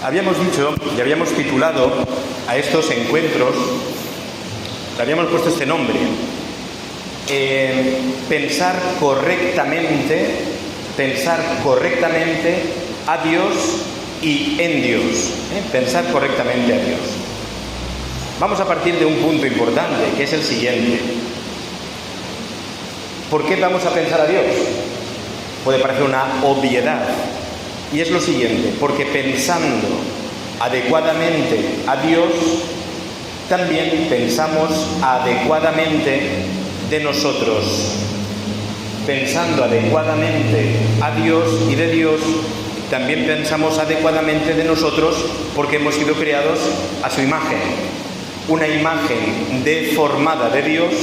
Habíamos dicho y habíamos titulado a estos encuentros, le habíamos puesto este nombre, pensar correctamente a Dios y en Dios. Pensar correctamente a Dios. Vamos a partir de un punto importante, que es el siguiente. ¿Por qué vamos a pensar a Dios? Puede parecer una obviedad. Y es lo siguiente, porque pensando adecuadamente a Dios, también pensamos adecuadamente de nosotros. Pensando adecuadamente a Dios y de Dios, también pensamos adecuadamente de nosotros, porque hemos sido creados a su imagen. Una imagen deformada de Dios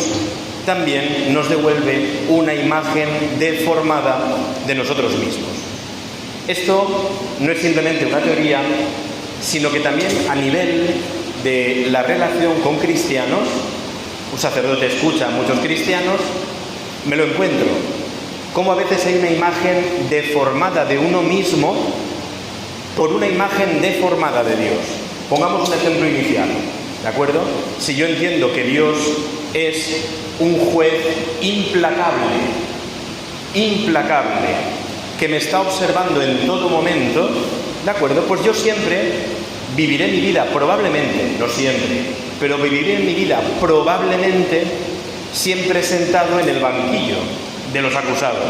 también nos devuelve una imagen deformada de nosotros mismos. Esto no es simplemente una teoría, sino que también a nivel de la relación con cristianos, un sacerdote escucha a muchos cristianos, me lo encuentro, como a veces hay una imagen deformada de uno mismo por una imagen deformada de Dios. Pongamos un ejemplo inicial, ¿de acuerdo? Si yo entiendo que Dios es un juez implacable, que me está observando en todo momento, ¿de acuerdo? Pues yo siempre viviré mi vida, probablemente, no siempre, pero viviré mi vida probablemente siempre sentado en el banquillo de los acusados.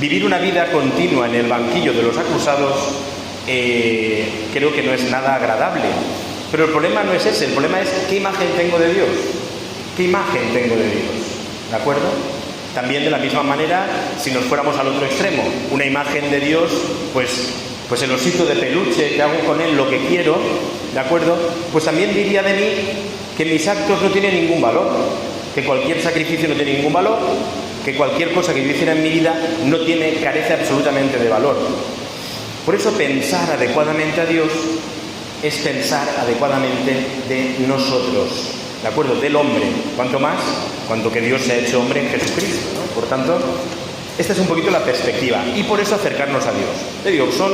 Vivir una vida continua en el banquillo de los acusados creo que no es nada agradable. Pero el problema no es ese, el problema es qué imagen tengo de Dios. ¿Qué imagen tengo de Dios? ¿De acuerdo? También de la misma manera, si nos fuéramos al otro extremo, una imagen de Dios, pues el osito de peluche, que hago con él lo que quiero, ¿de acuerdo? Pues también diría de mí que mis actos no tienen ningún valor, que cualquier sacrificio no tiene ningún valor, que cualquier cosa que yo hiciera en mi vida carece absolutamente de valor. Por eso pensar adecuadamente a Dios es pensar adecuadamente de nosotros, ¿de acuerdo? Del hombre, cuanto más, cuanto que Dios se ha hecho hombre en Jesucristo, ¿no? Por tanto, esta es un poquito la perspectiva, y por eso acercarnos a Dios. Te digo, son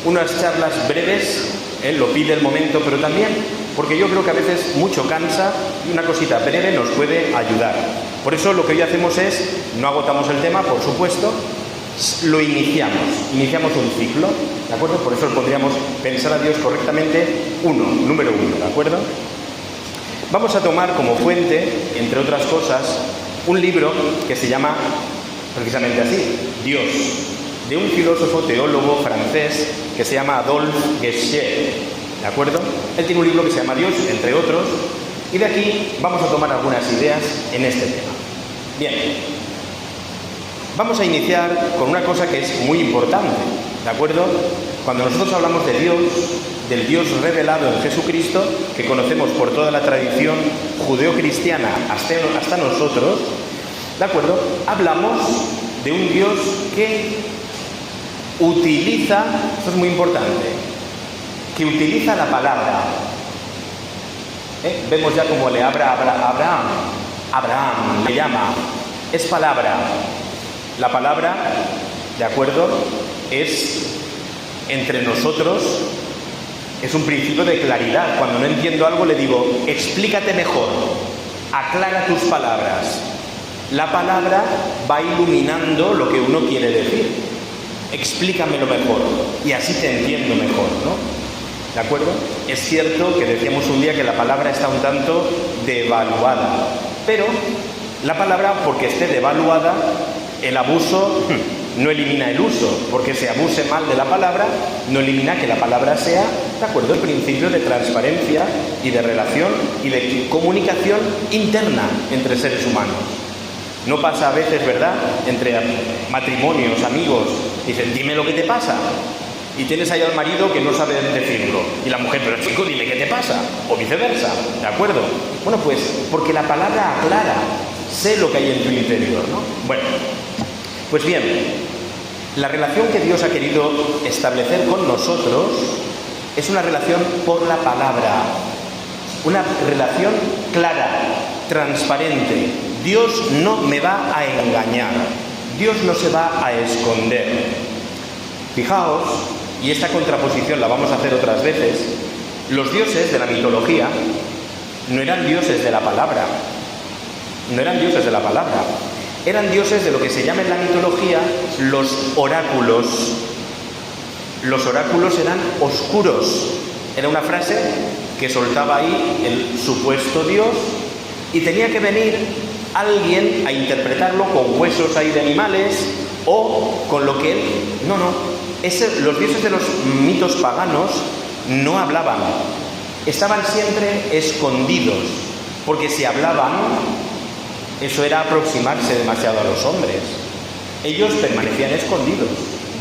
unas charlas breves, lo pide el momento, pero también porque yo creo que a veces mucho cansa y una cosita breve nos puede ayudar. Por eso lo que hoy hacemos es, no agotamos el tema, por supuesto, lo iniciamos un ciclo, ¿de acuerdo? Por eso pondríamos pensar a Dios correctamente número uno, ¿de acuerdo? Vamos a tomar como fuente, entre otras cosas, un libro que se llama precisamente así, Dios, de un filósofo teólogo francés que se llama Adolphe Guéché, ¿de acuerdo? Él tiene un libro que se llama Dios, entre otros, y de aquí vamos a tomar algunas ideas en este tema. Bien, vamos a iniciar con una cosa que es muy importante, ¿de acuerdo? Cuando nosotros hablamos de Dios, del Dios revelado en Jesucristo, que conocemos por toda la tradición judeocristiana hasta nosotros, ¿de acuerdo? Hablamos de un Dios que utiliza, esto es muy importante, que utiliza la palabra. Vemos ya cómo le habla a Abraham, le llama, es palabra. La palabra, ¿de acuerdo?, es entre nosotros, es un principio de claridad. Cuando no entiendo algo le digo, explícate mejor, aclara tus palabras. La palabra va iluminando lo que uno quiere decir. Explícamelo mejor y así te entiendo mejor, ¿no? ¿De acuerdo? Es cierto que decíamos un día que la palabra está un tanto devaluada, pero la palabra, porque esté devaluada, el abuso no elimina el uso, porque se abuse mal de la palabra, no elimina que la palabra sea, ¿de acuerdo?, el principio de transparencia y de relación y de comunicación interna entre seres humanos. No pasa a veces, ¿verdad?, entre matrimonios, amigos, dicen, dime lo que te pasa, y tienes ahí al marido que no sabe decirlo, y la mujer, pero chico, dime qué te pasa, o viceversa, ¿de acuerdo? Bueno, pues porque la palabra aclara, sé lo que hay en tu interior, ¿no? Bueno, pues bien, la relación que Dios ha querido establecer con nosotros es una relación por la palabra, una relación clara, transparente. Dios no me va a engañar, Dios no se va a esconder. Fijaos y esta contraposición la vamos a hacer otras veces, los dioses de la mitología no eran dioses de la palabra, no eran dioses de la palabra, eran dioses de lo que se llama en la mitología los oráculos. Los oráculos eran oscuros. Era una frase que soltaba ahí el supuesto dios y tenía que venir alguien a interpretarlo con huesos ahí de animales o con lo que él... Los dioses de los mitos paganos no hablaban. Estaban siempre escondidos, porque si hablaban, eso era aproximarse demasiado a los hombres. Ellos permanecían escondidos.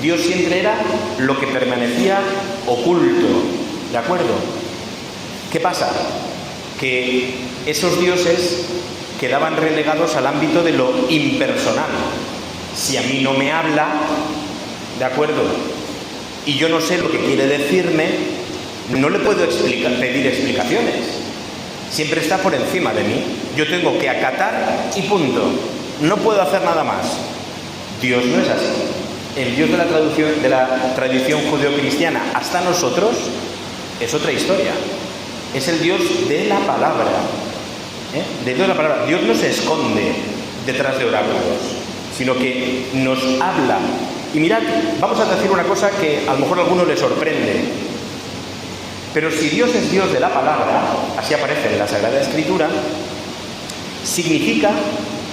Dios siempre era lo que permanecía oculto, ¿de acuerdo? ¿Qué pasa? Que esos dioses quedaban relegados al ámbito de lo impersonal. Si a mí no me habla, ¿de acuerdo? Y yo no sé lo que quiere decirme, no le puedo pedir explicaciones. Siempre está por encima de mí. Yo tengo que acatar y punto. No puedo hacer nada más. Dios no es así. El Dios de la tradición judeocristiana hasta nosotros es otra historia. Es el Dios de la palabra. De Dios de la palabra. Dios no se esconde detrás de oráculos, sino que nos habla. Y mirad, vamos a decir una cosa que a lo mejor a alguno le sorprende. Pero si Dios es Dios de la palabra, así aparece en la Sagrada Escritura, significa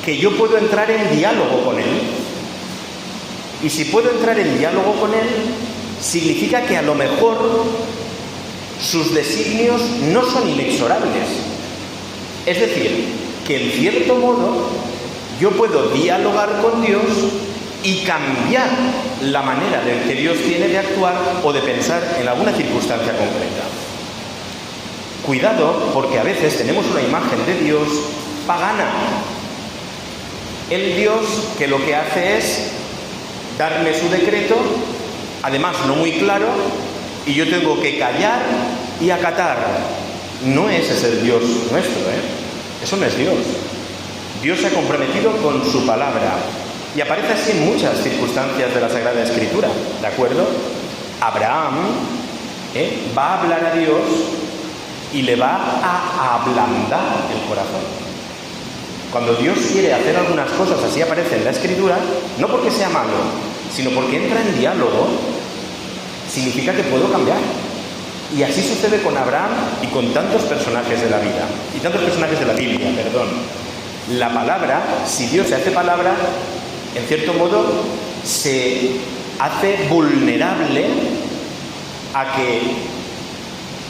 que yo puedo entrar en diálogo con Él. Y si puedo entrar en diálogo con Él, significa que a lo mejor sus designios no son inexorables. Es decir, que en cierto modo yo puedo dialogar con Dios y cambiar la manera de que Dios tiene de actuar o de pensar en alguna circunstancia concreta. Cuidado, porque a veces tenemos una imagen de Dios pagana. El Dios que lo que hace es darme su decreto, además no muy claro, y yo tengo que callar y acatar. No ese es el Dios nuestro, Eso no es Dios. Dios se ha comprometido con su palabra. Y aparece así en muchas circunstancias de la Sagrada Escritura, ¿de acuerdo? Abraham va a hablar a Dios y le va a ablandar el corazón. Cuando Dios quiere hacer algunas cosas, así aparece en la Escritura, no porque sea malo, sino porque entra en diálogo, significa que puedo cambiar. Y así sucede con Abraham y con tantos personajes de la vida, y tantos personajes de la Biblia, perdón. La palabra, si Dios se hace palabra, en cierto modo se hace vulnerable a que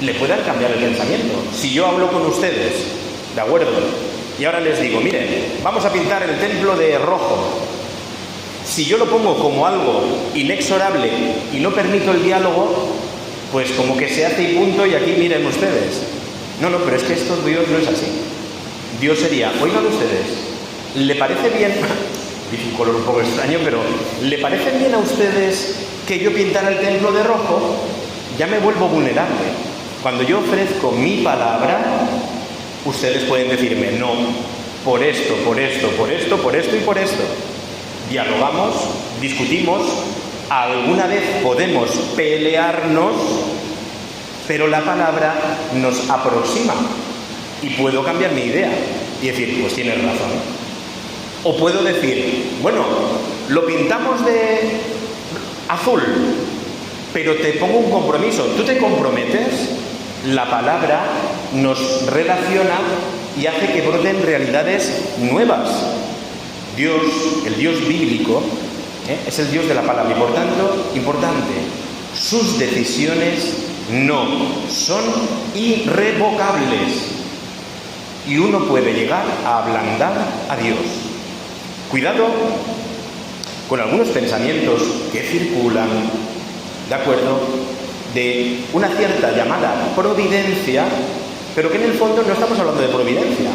le puedan cambiar el pensamiento. Si yo hablo con ustedes, ¿de acuerdo? Y ahora les digo, miren, vamos a pintar el templo de rojo. Si yo lo pongo como algo inexorable y no permito el diálogo, pues como que se hace y punto, y aquí miren ustedes. No, pero es que esto Dios no es así. Dios sería, oigan ustedes, ¿le parece bien? Dice un color un poco extraño, pero ¿le parece bien a ustedes que yo pintara el templo de rojo? Ya me vuelvo vulnerable. Cuando yo ofrezco mi palabra, ustedes pueden decirme, no, por esto, por esto, por esto, por esto y por esto. Dialogamos, discutimos, alguna vez podemos pelearnos, pero la palabra nos aproxima y puedo cambiar mi idea y decir, pues tienes razón. O puedo decir, bueno, lo pintamos de azul, pero te pongo un compromiso. ¿Tú te comprometes? La palabra nos relaciona y hace que broten realidades nuevas. Dios, el Dios bíblico, es el Dios de la palabra. Y por tanto, importante, sus decisiones no son irrevocables. Y uno puede llegar a ablandar a Dios. Cuidado con algunos pensamientos que circulan, ¿de acuerdo?, de una cierta llamada providencia, pero que en el fondo no estamos hablando de providencia.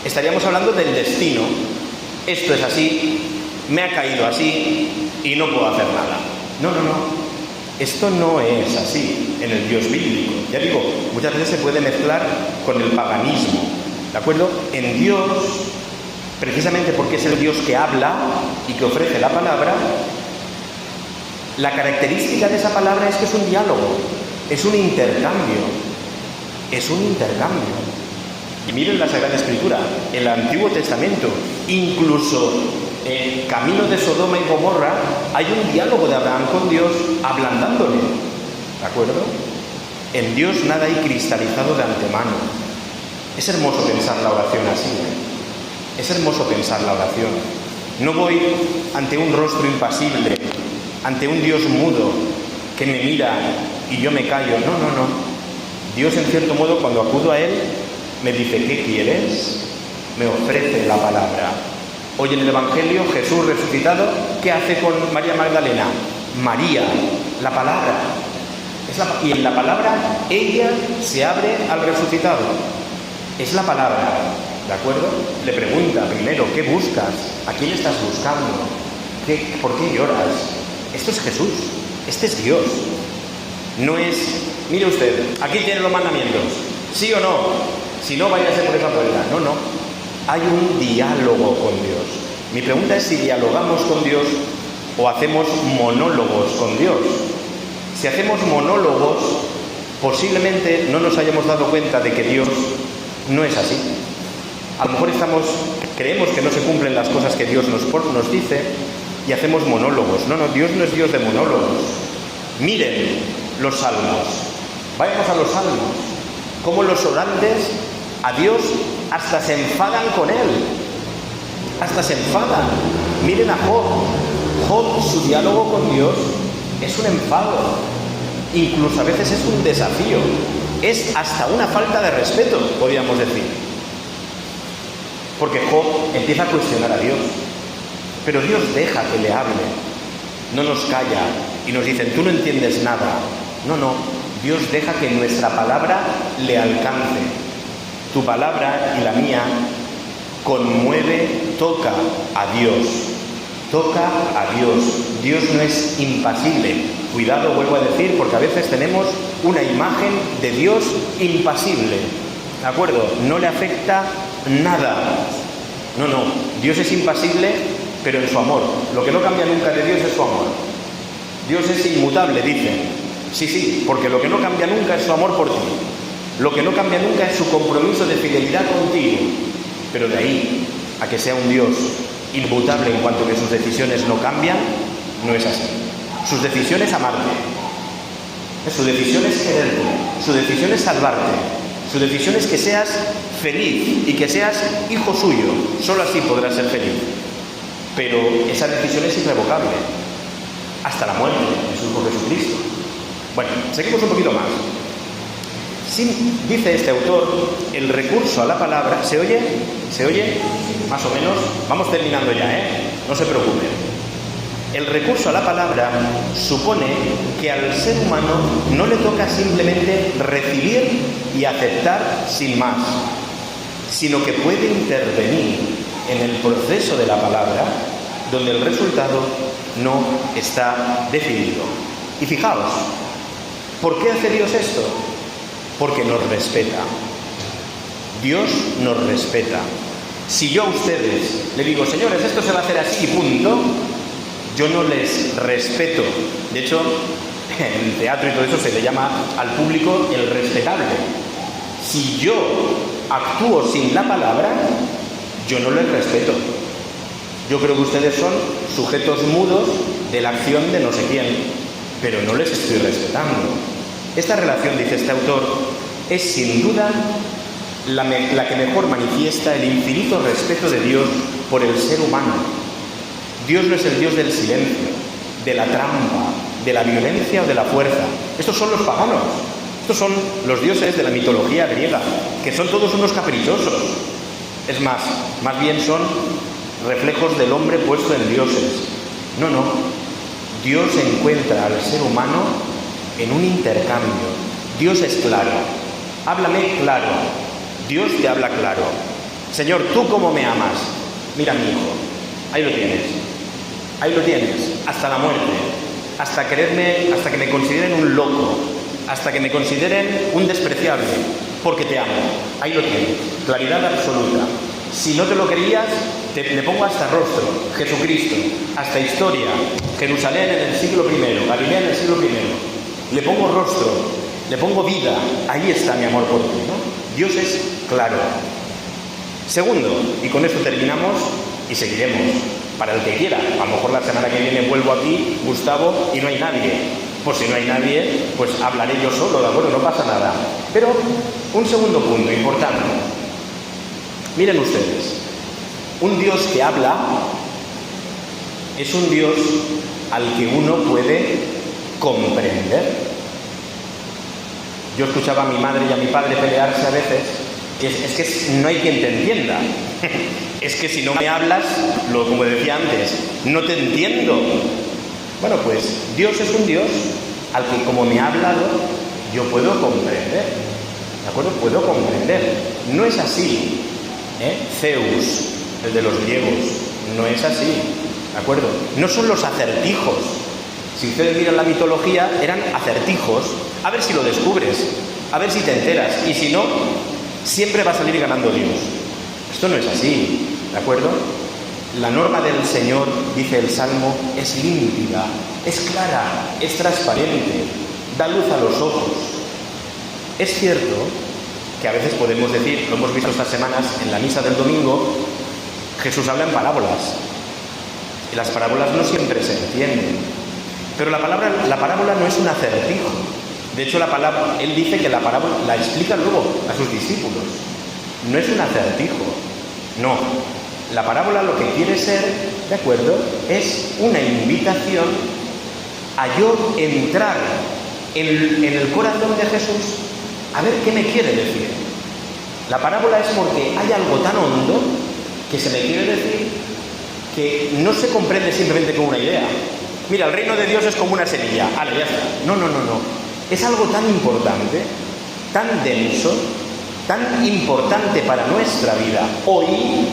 Estaríamos hablando del destino. Esto es así, me ha caído así y no puedo hacer nada. No. Esto no es así en el Dios bíblico. Ya digo, muchas veces se puede mezclar con el paganismo, ¿de acuerdo? En Dios, precisamente porque es el Dios que habla y que ofrece la palabra, La característica de esa palabra es que es un diálogo, es un intercambio, es un intercambio. Y miren la Sagrada Escritura, el Antiguo Testamento, incluso en camino de Sodoma y Gomorra, hay un diálogo de Abraham con Dios ablandándole, ¿de acuerdo? En Dios nada hay cristalizado de antemano. Es hermoso pensar la oración así, ¿eh? Es hermoso pensar la oración. No voy ante un rostro impasible, ante un Dios mudo que me mira y yo me callo. No, no, no. Dios, en cierto modo, cuando acudo a Él, me dice: ¿qué quieres? Me ofrece la palabra. Hoy en el Evangelio, Jesús resucitado, ¿qué hace con María Magdalena? María, la palabra. Y en la palabra ella se abre al resucitado. Es la palabra, ¿de acuerdo? Le pregunta primero: ¿qué buscas? ¿A quién estás buscando? ¿Por qué lloras? Esto es Jesús, este es Dios. No es: mire usted, aquí tiene los mandamientos, ¿sí o no? Si no, váyase por esa puerta. No, no. Hay un diálogo con Dios. Mi pregunta es si dialogamos con Dios o hacemos monólogos con Dios. Si hacemos monólogos, posiblemente no nos hayamos dado cuenta de que Dios no es así. A lo mejor creemos que no se cumplen las cosas que Dios nos dice y hacemos monólogos. No, no, Dios no es Dios de monólogos. Miren los salmos. Vayamos a los salmos. Cómo los orantes a Dios hasta se enfadan con Él. Hasta se enfadan. Miren a Job. Job, su diálogo con Dios es un enfado. Incluso a veces es un desafío. Es hasta una falta de respeto, podríamos decir. Porque Job empieza a cuestionar a Dios. Pero Dios deja que le hable. No nos calla y nos dicen: tú no entiendes nada. No, no. Dios deja que nuestra palabra le alcance. Tu palabra y la mía conmueve, toca a Dios. Toca a Dios. Dios no es impasible. Cuidado, vuelvo a decir, porque a veces tenemos una imagen de Dios impasible. ¿De acuerdo? No le afecta nada. No, no. Dios es impasible, pero en su amor. Lo que no cambia nunca de Dios es su amor. Dios es inmutable, dicen. Sí, sí, porque lo que no cambia nunca es su amor por ti. Lo que no cambia nunca es su compromiso de fidelidad contigo. Pero de ahí a que sea un Dios inmutable en cuanto que sus decisiones no cambian, no es así. Sus decisiones es amarte. Su decisión es quererte. Su decisión es salvarte. Su decisión es que seas feliz y que seas hijo suyo. Solo así podrás ser feliz. Pero esa decisión es irrevocable. Hasta la muerte, Jesús por Jesucristo. Bueno, seguimos un poquito más. Sí, dice este autor, el recurso a la palabra... ¿Se oye? ¿Se oye? Más o menos. Vamos terminando ya, ¿eh? No se preocupen. El recurso a la palabra supone que al ser humano no le toca simplemente recibir y aceptar sin más, sino que puede intervenir en el proceso de la palabra donde el resultado no está definido. Y fijaos, ¿por qué hace Dios esto? Porque nos respeta. Dios nos respeta. Si yo a ustedes le digo: señores, esto se va a hacer así y punto, yo no les respeto. De hecho, en el teatro y todo eso se le llama al público el respetable. Si yo actúo sin la palabra, yo no les respeto. Yo creo que ustedes son sujetos mudos de la acción de no sé quién, pero no les estoy respetando. Esta relación, dice este autor, es sin duda la que mejor manifiesta el infinito respeto de Dios por el ser humano. Dios no es el Dios del silencio, de la trampa, de la violencia o de la fuerza. Estos son los paganos. Estos son los dioses de la mitología griega, que son todos unos caprichosos. Es más bien son reflejos del hombre puesto en dioses. No, no. Dios encuentra al ser humano en un intercambio. Dios es claro. Háblame claro. Dios te habla claro. Señor, ¿tú cómo me amas? Mira, mi hijo, ahí lo tienes. Ahí lo tienes. Hasta la muerte. Hasta que me consideren un loco. Hasta que me consideren un despreciable. Porque te amo. Ahí lo tienes. Claridad absoluta. Si no te lo creías, le pongo hasta rostro, Jesucristo, hasta historia, Jerusalén en el siglo I, Galilea en el siglo I. Le pongo rostro, le pongo vida, ahí está mi amor por ti, ¿no? Dios es claro. Segundo, y con esto terminamos y seguiremos, para el que quiera. A lo mejor la semana que viene vuelvo aquí, Gustavo, y no hay nadie. Pues si no hay nadie, pues hablaré yo solo, ¿de acuerdo? No pasa nada. Pero un segundo punto importante. Miren ustedes, un Dios que habla es un Dios al que uno puede comprender. Yo escuchaba a mi madre y a mi padre pelearse a veces. Es que no hay quien te entienda. Es que si no me hablas, como decía antes, no te entiendo. Bueno, pues Dios es un Dios al que, como me ha hablado, yo puedo comprender. ¿De acuerdo? Puedo comprender. No es así, Zeus, el de los griegos, no es así. ¿De acuerdo? No son los acertijos. Si ustedes miran la mitología, eran acertijos. A ver si lo descubres, a ver si te enteras. Y si no, siempre va a salir ganando Dios. Esto no es así, ¿de acuerdo? La norma del Señor, dice el Salmo, es límpida, es clara, es transparente, da luz a los ojos. Es cierto que a veces podemos decir, lo hemos visto estas semanas en la misa del domingo, Jesús habla en parábolas. Y las parábolas no siempre se entienden. Pero la parábola no es un acertijo. De hecho, él dice que la parábola la explica luego a sus discípulos. No es un acertijo. No. La parábola lo que quiere ser, ¿de acuerdo?, es una invitación a yo entrar en el corazón de Jesús a ver qué me quiere decir. La parábola es porque hay algo tan hondo que se me quiere decir que no se comprende simplemente con una idea. Mira, el reino de Dios es como una semilla. ¡Hala, ya está! No. Es algo tan importante, tan denso, tan importante para nuestra vida hoy,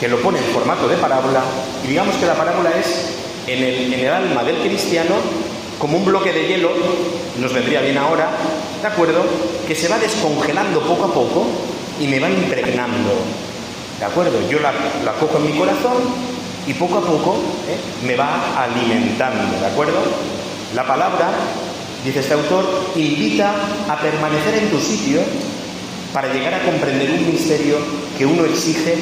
que lo pone en formato de parábola, y digamos que la parábola es en el alma del cristiano como un bloque de hielo, nos vendría bien ahora, ¿de acuerdo?, que se va descongelando poco a poco y me va impregnando, ¿de acuerdo? Yo la cojo en mi corazón y poco a poco me va alimentando, ¿de acuerdo? La palabra, dice este autor, invita a permanecer en tu sitio para llegar a comprender un misterio que uno exige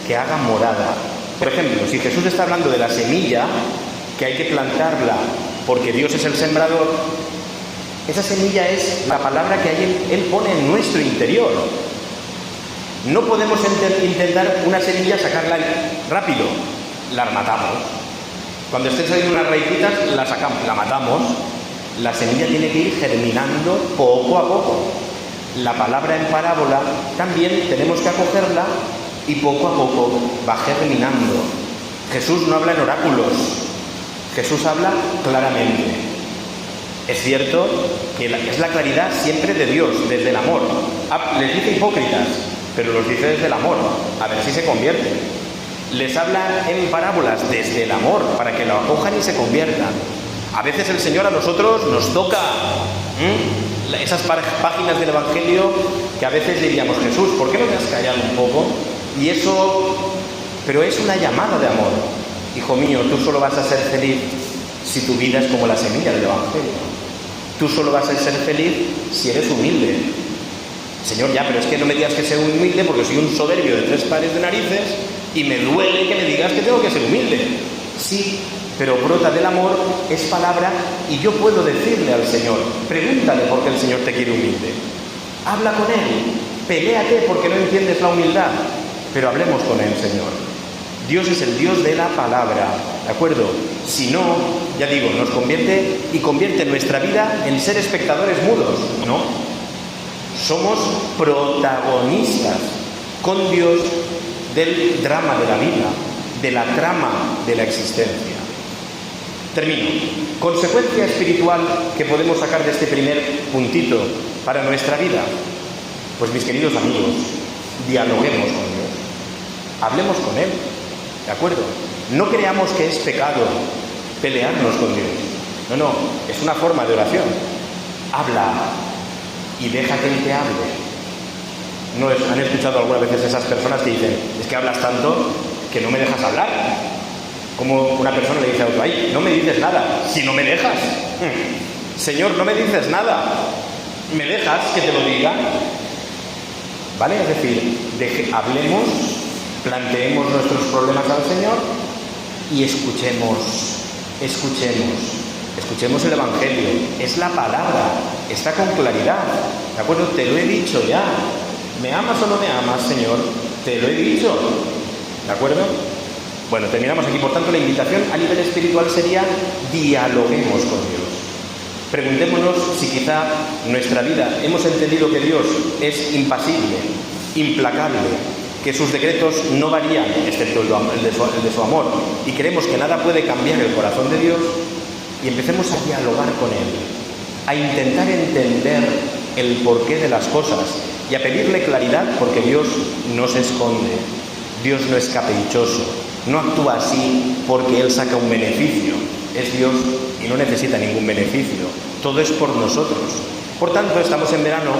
que haga morada. Por ejemplo, si Jesús está hablando de la semilla, que hay que plantarla porque Dios es el sembrador, esa semilla es la palabra que Él pone en nuestro interior. No podemos intentar una semilla sacarla rápido, la matamos. Cuando estén saliendo unas raícitas, la sacamos, la matamos. La semilla tiene que ir germinando poco a poco. La palabra en parábola también tenemos que acogerla y poco a poco va germinando. Jesús no habla en oráculos, Jesús habla claramente. Es cierto que es la claridad siempre de Dios, desde el amor. Les dice hipócritas, pero los dice desde el amor, a ver si se convierten. Les habla en parábolas desde el amor, para que lo acojan y se conviertan. A veces el Señor a nosotros nos toca esas páginas del Evangelio que a veces diríamos, Jesús, ¿por qué no te has callado un poco? Y eso, pero es una llamada de amor. Hijo mío, tú solo vas a ser feliz si tu vida es como la semilla del Evangelio. Tú solo vas a ser feliz si eres humilde. Señor, ya, pero es que no me digas que sea humilde porque soy un soberbio de 3 pares de narices y me duele que me digas que tengo que ser humilde. Sí, pero brota del amor, es palabra, y yo puedo decirle al Señor, pregúntale por qué el Señor te quiere humilde. Habla con Él, peléate porque no entiendes la humildad, pero hablemos con Él, Señor. Dios es el Dios de la palabra, ¿de acuerdo? Si no, ya digo, nos convierte nuestra vida en ser espectadores mudos, ¿no? Somos protagonistas con Dios del drama de la vida, de la trama de la existencia. Termino. Consecuencia espiritual que podemos sacar de este primer puntito para nuestra vida. Pues mis queridos amigos, dialoguemos con Dios. Hablemos con Él. ¿De acuerdo? No creamos que es pecado pelearnos con Dios. No, es una forma de oración. Habla y deja que Él te hable. ¿Han escuchado algunas veces esas personas que dicen, es que hablas tanto? que no me dejas hablar. Como una persona le dice a otro, ay, no me dices nada, si no me dejas. Señor, no me dices nada, ¿me dejas que te lo diga? ¿Vale? Es decir, hablemos, planteemos nuestros problemas al Señor y escuchemos el Evangelio. Es la palabra, está con claridad, ¿de acuerdo? Te lo he dicho ya. ¿Me amas o no me amas, Señor? Te lo he dicho, ¿de acuerdo? Bueno, terminamos aquí. Por tanto, la invitación a nivel espiritual sería dialoguemos con Dios. Preguntémonos si quizá en nuestra vida hemos entendido que Dios es impasible, implacable, que sus decretos no varían, excepto el de su amor, y creemos que nada puede cambiar el corazón de Dios, y empecemos a dialogar con Él, a intentar entender el porqué de las cosas y a pedirle claridad, porque Dios no se esconde, Dios no es caprichoso, no actúa así porque Él saca un beneficio. Es Dios y no necesita ningún beneficio. Todo es por nosotros. Por tanto, estamos en verano.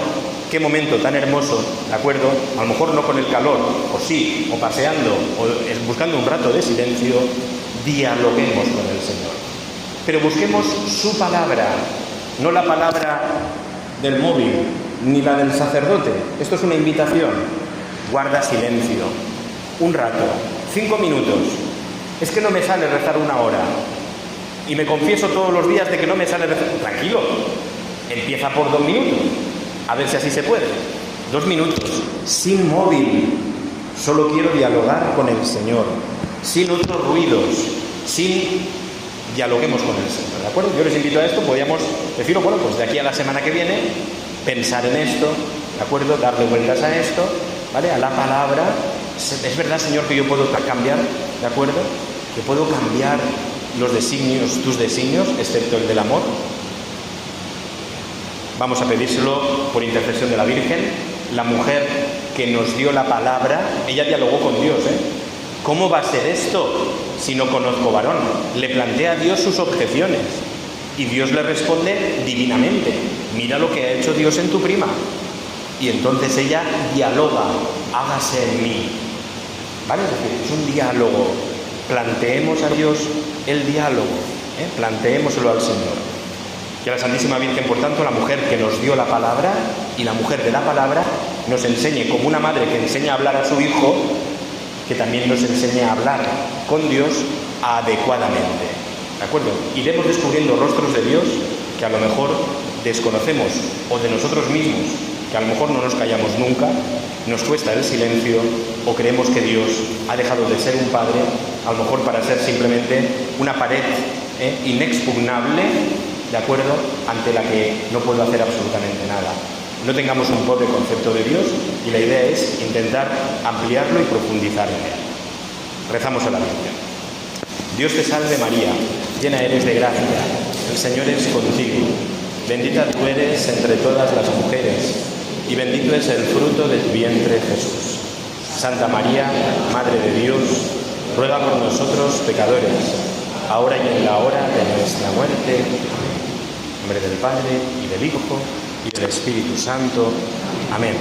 Qué momento tan hermoso, ¿de acuerdo? A lo mejor no con el calor, o sí, o paseando, o buscando un rato de silencio, dialoguemos con el Señor. Pero busquemos su palabra, no la palabra del móvil, ni la del sacerdote. Esto es una invitación. Guarda silencio. Un rato, 5 minutos. Es que no me sale rezar 1 hora. Y me confieso todos los días de que no me sale rezar. Tranquilo, empieza por 2 minutos. A ver si así se puede. 2 minutos, sin móvil. Solo quiero dialogar con el Señor. Sin otros ruidos. Dialoguemos con el Señor, ¿de acuerdo? Yo les invito a esto. Podríamos decirlo, bueno, pues de aquí a la semana que viene, pensar en esto, ¿de acuerdo? Darle vueltas a esto, ¿vale? A la palabra. Es verdad, Señor, que yo puedo cambiar, ¿de acuerdo? Que puedo cambiar los designios, tus designios, excepto el del amor. Vamos a pedírselo por intercesión de la Virgen, la mujer que nos dio la palabra. Ella dialogó con Dios, ¿Cómo va a ser esto si no conozco varón? Le plantea a Dios sus objeciones y Dios le responde divinamente. Mira lo que ha hecho Dios en tu prima. Y entonces ella dialoga, hágase en mí. ¿Vale? Es decir, es un diálogo. Planteemos a Dios el diálogo, planteémoslo al Señor. Que la Santísima Virgen, por tanto, la mujer que nos dio la palabra y la mujer de la palabra, nos enseñe, como una madre que enseña a hablar a su hijo, que también nos enseñe a hablar con Dios adecuadamente. ¿De acuerdo? Iremos descubriendo rostros de Dios que a lo mejor desconocemos, o de nosotros mismos, que a lo mejor no nos callamos nunca, nos cuesta el silencio, o creemos que Dios ha dejado de ser un padre, a lo mejor para ser simplemente una pared inexpugnable, ¿de acuerdo?, ante la que no puedo hacer absolutamente nada. No tengamos un pobre concepto de Dios, y la idea es intentar ampliarlo y profundizar en él. Rezamos a la Virgen. Dios te salve María, llena eres de gracia, el Señor es contigo. Bendita tú eres entre todas las mujeres, y bendito es el fruto de tu vientre, Jesús. Santa María, Madre de Dios, ruega por nosotros pecadores, ahora y en la hora de nuestra muerte. En nombre del Padre, y del Hijo, y del Espíritu Santo. Amén.